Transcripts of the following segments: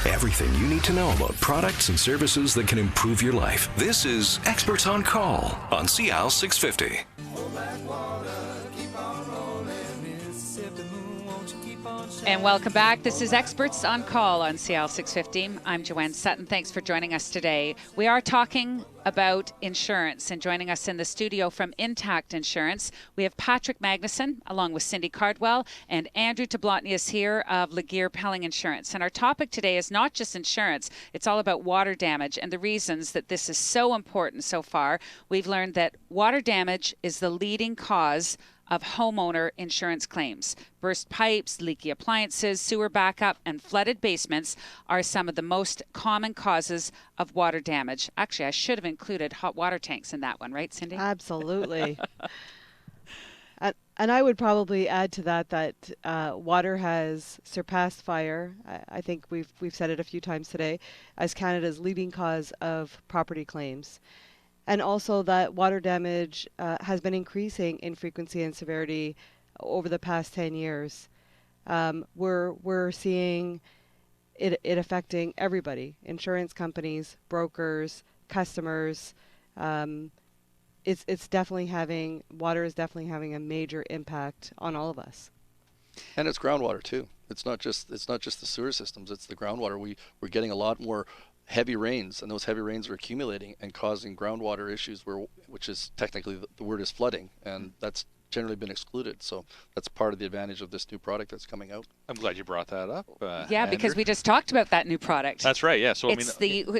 Everything you need to know about products and services that can improve your life. This is Experts on Call on CL 650. And welcome back. This is Experts on Call on CL 650. I'm Joanne Sutton. Thanks for joining us today. We are talking about insurance, and joining us in the studio from Intact Insurance, we have Patrick Magnuson along with Cindy Cardwell, and Andrew Tablotny is here of Laguerre Pelling Insurance. And our topic today is not just insurance, it's all about water damage and the reasons that this is so important so far. We've learned that water damage is the leading cause of homeowner insurance claims. Burst pipes, leaky appliances, sewer backup, and flooded basements are some of the most common causes of water damage. Actually, I should have included hot water tanks in that one, right, Cindy? Absolutely. And I would probably add to that water has surpassed fire. I think we've said it a few times today as Canada's leading cause of property claims. And also that water damage has been increasing in frequency and severity over the past 10 years. We're seeing it affecting everybody, insurance companies, brokers, customers. Water is definitely having a major impact on all of us. And it's groundwater too. It's not just the sewer systems, it's the groundwater. We're getting a lot more heavy rains, and those heavy rains are accumulating and causing groundwater issues, which is technically the word is flooding, and that's generally been excluded. So that's part of the advantage of this new product that's coming out. I'm glad you brought that up. Yeah, because Andrew. We just talked about that new product. That's right. Yeah. So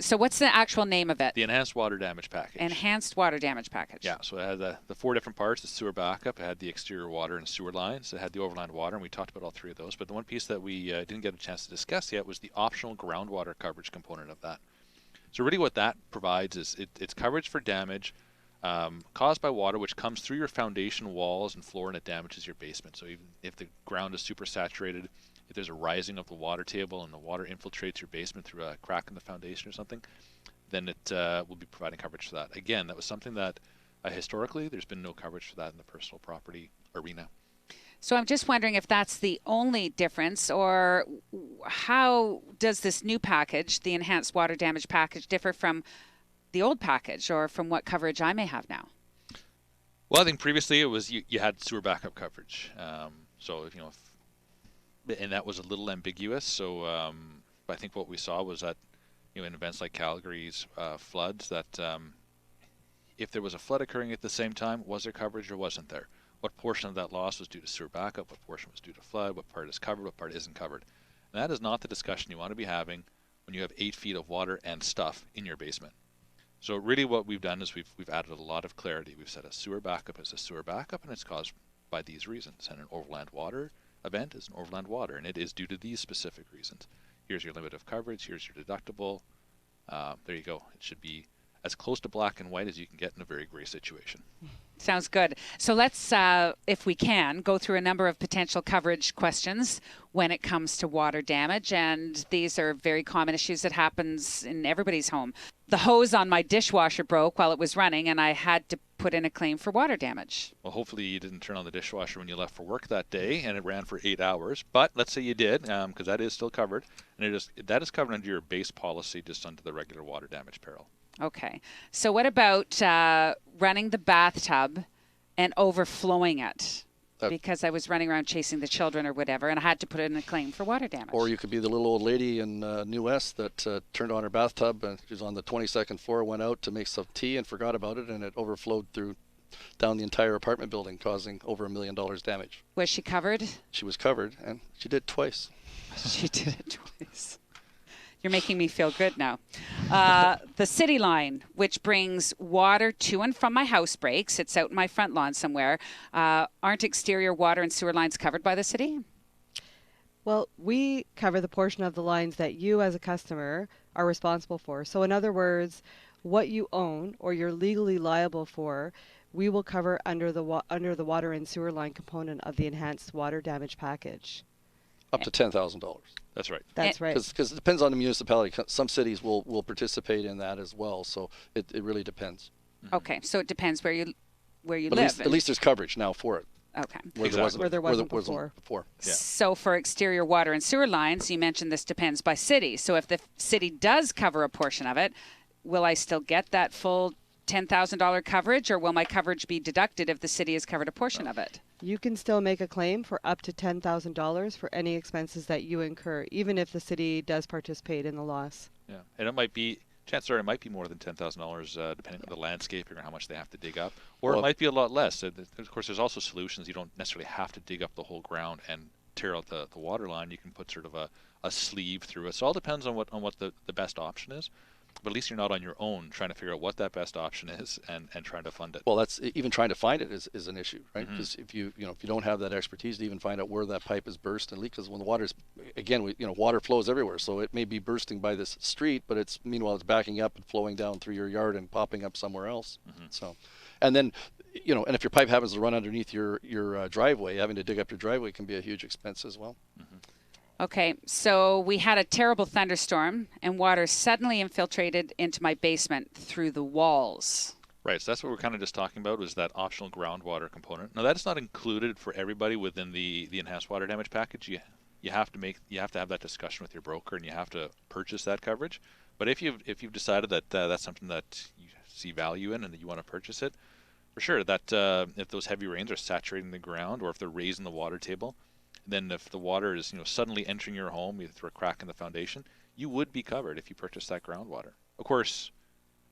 So what's the actual name of it? The Enhanced Water Damage Package. Enhanced Water Damage Package. Yeah. So it had the four different parts: the sewer backup, it had the exterior water and sewer lines, it had the overland water, and we talked about all three of those. But the one piece that we didn't get a chance to discuss yet was the optional groundwater coverage component of that. So really what that provides is it's coverage for damage caused by water which comes through your foundation walls and floor and it damages your basement. So even if the ground is super saturated, if there's a rising of the water table and the water infiltrates your basement through a crack in the foundation or something, then it will be providing coverage for that. Again, that was something that historically there's been no coverage for that in the personal property arena. So I'm just wondering if that's the only difference, or how does this new package, the Enhanced Water Damage Package, differ from the old package or from what coverage I may have now? Well, I think previously it was you had sewer backup coverage. So, and that was a little ambiguous. So I think what we saw was that, in events like Calgary's floods, that if there was a flood occurring at the same time, was there coverage or wasn't there? What portion of that loss was due to sewer backup? What portion was due to flood? What part is covered? What part isn't covered? And that is not the discussion you want to be having when you have 8 feet of water and stuff in your basement. So really what we've done is we've added a lot of clarity. We've said a sewer backup is a sewer backup, and it's caused by these reasons. And an overland water event is an overland water, and it is due to these specific reasons. Here's your limit of coverage. Here's your deductible. There you go. It should be as close to black and white as you can get in a very gray situation. Sounds good. So let's, if we can, go through a number of potential coverage questions when it comes to water damage. And these are very common issues that happens in everybody's home. The hose on my dishwasher broke while it was running, and I had to put in a claim for water damage. Well, hopefully you didn't turn on the dishwasher when you left for work that day, and it ran for 8 hours. But let's say you did, because that is still covered. And that is covered under your base policy, just under the regular water damage peril. Okay. So what about running the bathtub and overflowing it? Because I was running around chasing the children or whatever, and I had to put in a claim for water damage. Or you could be the little old lady in New West that turned on her bathtub and she was on the 22nd floor, went out to make some tea and forgot about it, and it overflowed down the entire apartment building, causing over $1 million damage. Was she covered? She was covered, and she did it twice. She did it twice. You're making me feel good now. The city line, which brings water to and from my house, breaks. It's out in my front lawn somewhere. Aren't exterior water and sewer lines covered by the city? Well, we cover the portion of the lines that you as a customer are responsible for. So in other words, what you own or you're legally liable for, we will cover under the water and sewer line component of the Enhanced Water Damage Package. Up to $10,000. That's right. That's right. Because it depends on the municipality. Some cities will participate in that as well. So it really depends. Okay, so it depends where you But live. at least there's coverage now for it. Okay. Where there wasn't before. Yeah. So for exterior water and sewer lines, you mentioned this depends by city. So if the city does cover a portion of it, will I still get that full $10,000 coverage, or will my coverage be deducted if the city has covered a portion of it? You can still make a claim for up to $10,000 for any expenses that you incur, even if the city does participate in the loss. Yeah, and it might be, chances are it might be more than $10,000 depending on the landscaping or how much they have to dig up, or it might be a lot less. Of course, there's also solutions. You don't necessarily have to dig up the whole ground and tear out the water line. You can put sort of a sleeve through it. So it all depends on what the best option is. But at least you're not on your own trying to figure out what that best option is and trying to fund it. Well, that's even trying to find it is an issue, right? Because if you don't have that expertise to even find out where that pipe is burst and leak, because when the water's, again, water flows everywhere, so it may be bursting by this street, but meanwhile it's backing up and flowing down through your yard and popping up somewhere else. So, and then, and if your pipe happens to run underneath your driveway, having to dig up your driveway can be a huge expense as well. Okay, so we had a terrible thunderstorm, and water suddenly infiltrated into my basement through the walls. Right, so that's what we're kind of just talking about, was that optional groundwater component. Now, that's not included for everybody within the enhanced water damage package. You have to have that discussion with your broker, and you have to purchase that coverage. But if you've decided that that's something that you see value in and that you want to purchase it, for sure, that if those heavy rains are saturating the ground or if they're raising the water table, then if the water is suddenly entering your home, either through a crack in the foundation, you would be covered if you purchase that groundwater. Of course,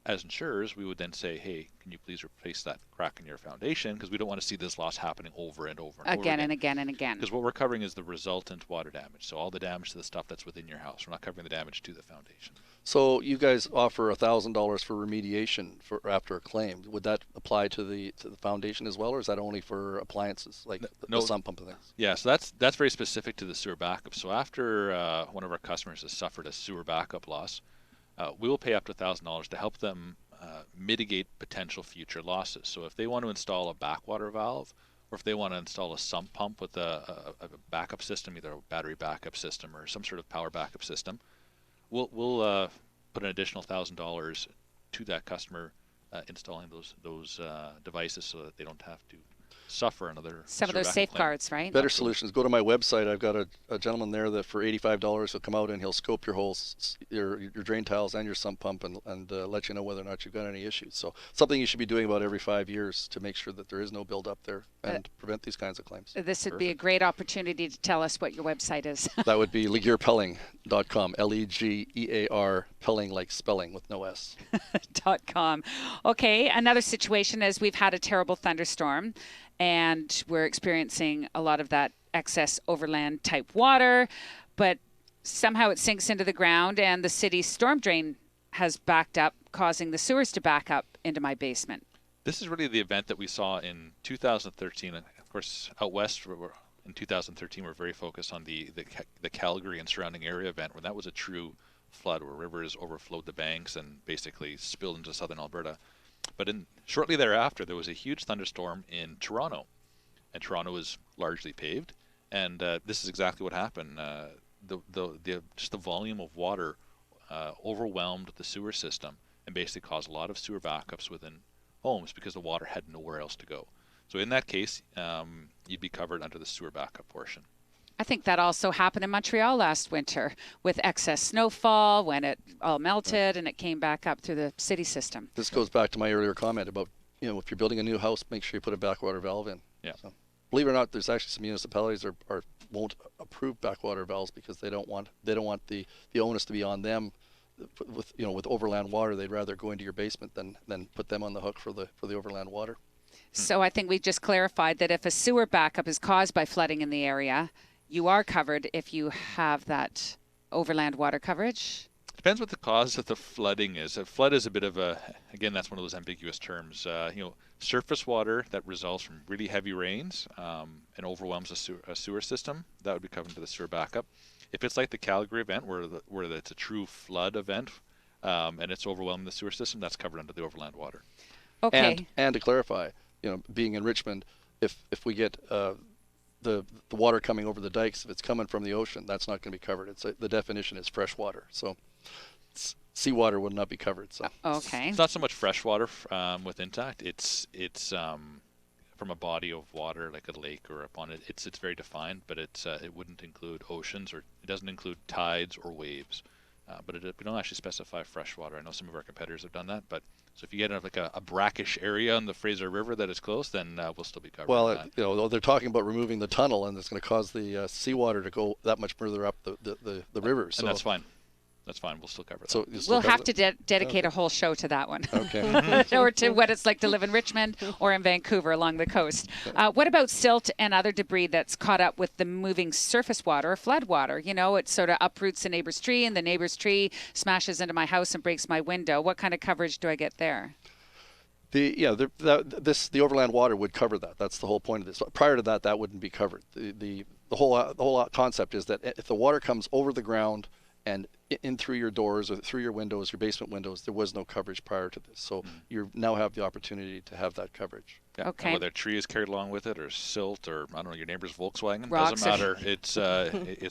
as insurers, we would then say, hey, can you please replace that crack in your foundation, because we don't want to see this loss happening over and over and over again and again and again. Because what we're covering is the resultant water damage, so all the damage to the stuff that's within your house. We're not covering the damage to the foundation. So you guys offer $1,000 for remediation for after a claim. Would that apply to the foundation as well, or is that only for appliances like the sump pump and things? Yeah, so that's very specific to the sewer backup. So after one of our customers has suffered a sewer backup loss, we will pay up to $1,000 to help them mitigate potential future losses. So if they want to install a backwater valve, or if they want to install a sump pump with a backup system, either a battery backup system or some sort of power backup system, we'll put an additional $1,000 to that customer installing those devices so that they don't have to suffer another some of those safeguards, right? Better solutions. Go to my website. I've got a gentleman there that for $85 he'll come out and he'll scope your whole your drain tiles and your sump pump and let you know whether or not you've got any issues. So something you should be doing about every 5 years to make sure that there is no buildup there and prevent these kinds of claims. This would be a great opportunity to tell us what your website is. That would be legearpelling.com. Legear Pelling, like spelling with no S. .com. Okay, another situation is we've had a terrible thunderstorm, and we're experiencing a lot of that excess overland type water, but somehow it sinks into the ground and the city's storm drain has backed up, causing the sewers to back up into my basement. This is really the event that we saw in 2013. And of course, out west, in 2013, we're very focused on the Calgary and surrounding area event, where that was a true flood, where rivers overflowed the banks and basically spilled into southern Alberta. But shortly thereafter, there was a huge thunderstorm in Toronto, and Toronto is largely paved. And this is exactly what happened. Just the volume of water overwhelmed the sewer system and basically caused a lot of sewer backups within homes because the water had nowhere else to go. So in that case, you'd be covered under the sewer backup portion. I think that also happened in Montreal last winter with excess snowfall when it all melted and it came back up through the city system. This goes back to my earlier comment about, if you're building a new house, make sure you put a backwater valve in. Yeah. So, believe it or not, there's actually some municipalities that won't approve backwater valves because they don't want the onus to be on them. With overland water, they'd rather go into your basement than put them on the hook for the overland water. So I think we just clarified that if a sewer backup is caused by flooding in the area, you are covered if you have that overland water coverage. Depends what the cause of the flooding is. A flood is a bit of again, that's one of those ambiguous terms. Surface water that results from really heavy rains and overwhelms a sewer system, that would be covered under the sewer backup. If it's like the Calgary event, where it's a true flood event and it's overwhelming the sewer system, that's covered under the overland water. Okay. And to clarify, being in Richmond, if we get the water coming over the dikes, if it's coming from the ocean, that's not going to be covered. The definition is fresh water, so seawater would not be covered. So okay, it's not so much fresh water with Intact. It's from a body of water like a lake or a pond, it's very defined, but it wouldn't include oceans, or it doesn't include tides or waves. But we don't actually specify freshwater. I know some of our competitors have done that, but so if you get like a brackish area on the Fraser River that is close, then we'll still be covered. Well, they're talking about removing the tunnel, and it's going to cause the seawater to go that much further up the river. So and that's fine. That's fine. We'll still cover that. So we'll have to dedicate a whole show to that one. Okay. Or to what it's like to live in Richmond or in Vancouver along the coast. What about silt and other debris that's caught up with the moving surface water or flood water? You know, it sort of uproots a neighbor's tree, and the neighbor's tree smashes into my house and breaks my window. What kind of coverage do I get there? The overland water would cover that. That's the whole point of this. Prior to that, that wouldn't be covered. The whole concept is that if the water comes over the ground and in through your doors or through your windows, your basement windows, there was no coverage prior to this. So you now have the opportunity to have that coverage. Yeah. Okay. And whether a tree is carried along with it, or silt, or I don't know, your neighbor's Volkswagen, Rocks. doesn't matter. It's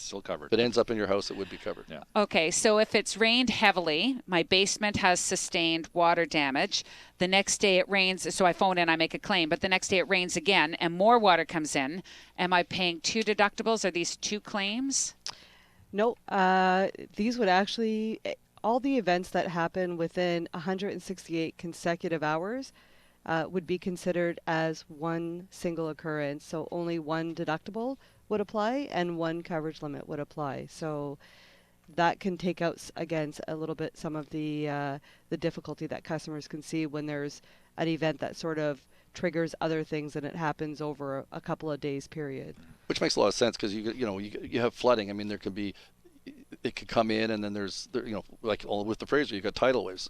still covered. If it ends up in your house, it would be covered. Yeah. Okay, so if it's rained heavily, my basement has sustained water damage. The next day it rains, so I phone in, I make a claim, but the next day it rains again and more water comes in. Am I paying 2 deductibles? Are these 2 claims? No, these would actually, all the events that happen within 168 consecutive hours would be considered as one single occurrence. So only one deductible would apply and one coverage limit would apply. So that can take out, again, a little bit some of the difficulty that customers can see when there's an event that sort of triggers other things and it happens over a couple of days period. Which makes a lot of sense, because you have flooding. I mean, it could come in, and then like with the Fraser, you got tidal waves,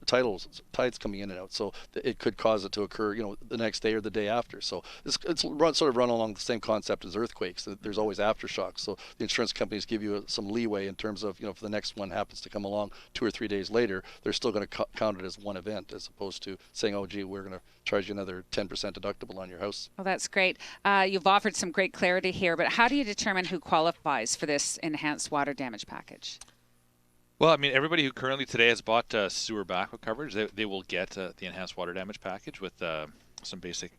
tides coming in and out. So it could cause it to occur, the next day or the day after. So it's sort of run along the same concept as earthquakes. There's always aftershocks. So the insurance companies give you some leeway in terms of, if the next one happens to come along 2 or 3 days later, they're still going to count it as one event, as opposed to saying, oh, gee, we're going to charge you another 10% deductible on your house. Well, that's great. You've offered some great clarity here, but how do you determine who qualifies for this enhanced water damage package? Well, I mean, everybody who currently today has bought sewer backhoe coverage, they will get the enhanced water damage package with some basic,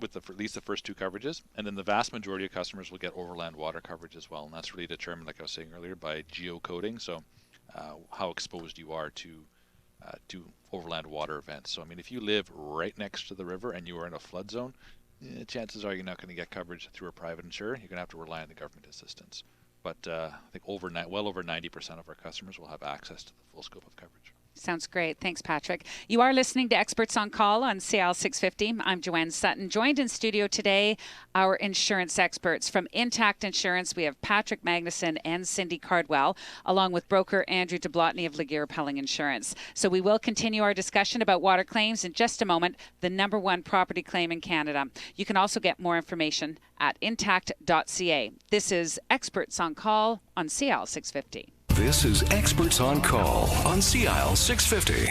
with at least the first 2 coverages. And then the vast majority of customers will get overland water coverage as well. And that's really determined, like I was saying earlier, by geocoding. So how exposed you are to overland water events. So, I mean, if you live right next to the river and you are in a flood zone, chances are you're not going to get coverage through a private insurer. You're going to have to rely on the government assistance. But I think well over 90% of our customers will have access to the full scope of coverage. Sounds great. Thanks, Patrick. You are listening to Experts on Call on CL 650. I'm Joanne Sutton. Joined in studio today, our insurance experts. From Intact Insurance, we have Patrick Magnuson and Cindy Cardwell, along with broker Andrew DeBlotny of Laguerre Pelling Insurance. So we will continue our discussion about water claims in just a moment, the #1 property claim in Canada. You can also get more information at intact.ca. This is Experts on Call on CL 650. This is Experts on Call on CL 650.